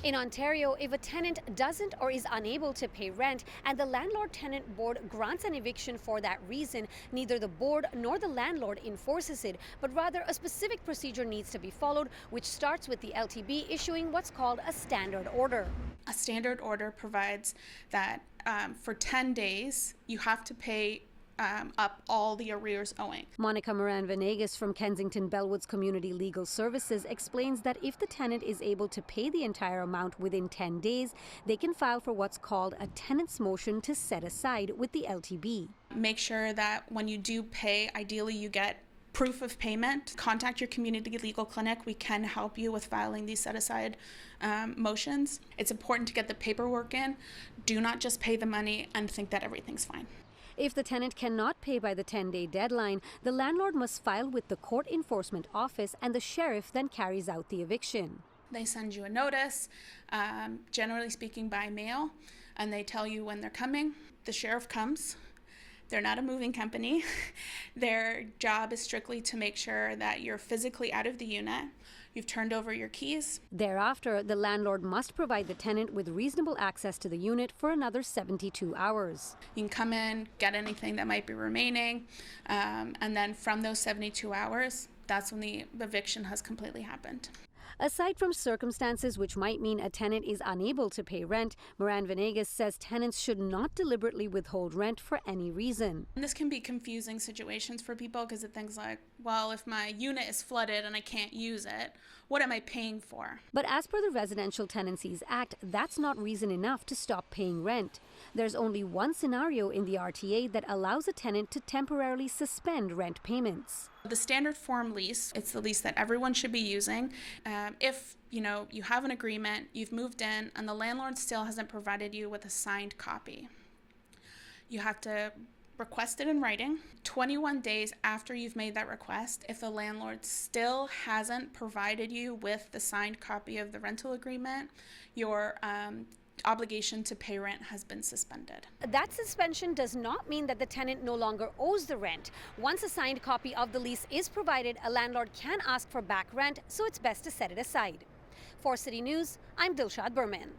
In Ontario, if a tenant doesn't or is unable to pay rent and the landlord-tenant board grants an eviction for that reason, neither the board nor the landlord enforces it, but rather a specific procedure needs to be followed, which starts with the LTB issuing what's called a standard order. A standard order provides that for 10 days, you have to pay up all the arrears owing. Monica Moran-Venegas from Kensington Bellwoods Community Legal Services explains that if the tenant is able to pay the entire amount within 10 days, they can file for what's called a tenant's motion to set aside with the LTB. Make sure that when you do pay, ideally you get proof of payment. Contact your community legal clinic. We can help you with filing these set-aside motions. It's important to get the paperwork in. Do not just pay the money and think that everything's fine. If the tenant cannot pay by the 10-day deadline, the landlord must file with the court enforcement office and the sheriff then carries out the eviction. They send you a notice, generally speaking by mail, and they tell you when they're coming. The sheriff comes. They're not a moving company. Their job is strictly to make sure that you're physically out of the unit. You've turned over your keys. Thereafter, the landlord must provide the tenant with reasonable access to the unit for another 72 hours. You can come in, get anything that might be remaining, and then from those 72 hours, that's when the eviction has completely happened. Aside from circumstances which might mean a tenant is unable to pay rent, Moran-Venegas says tenants should not deliberately withhold rent for any reason. And this can be confusing situations for people because of things like, well, if my unit is flooded and I can't use it, what am I paying for? But as per the Residential Tenancies Act, that's not reason enough to stop paying rent. There's only one scenario in the RTA that allows a tenant to temporarily suspend rent payments. The standard form lease, it's the lease that everyone should be using. If you have an agreement, you've moved in, and the landlord still hasn't provided you with a signed copy, you have to request it in writing. 21 days after you've made that request, if the landlord still hasn't provided you with the signed copy of the rental agreement, your obligation to pay rent has been suspended. That suspension does not mean that the tenant no longer owes the rent. Once a signed copy of the lease is provided, a landlord can ask for back rent, so it's best to set it aside. For City News, I'm Dilshad Burman.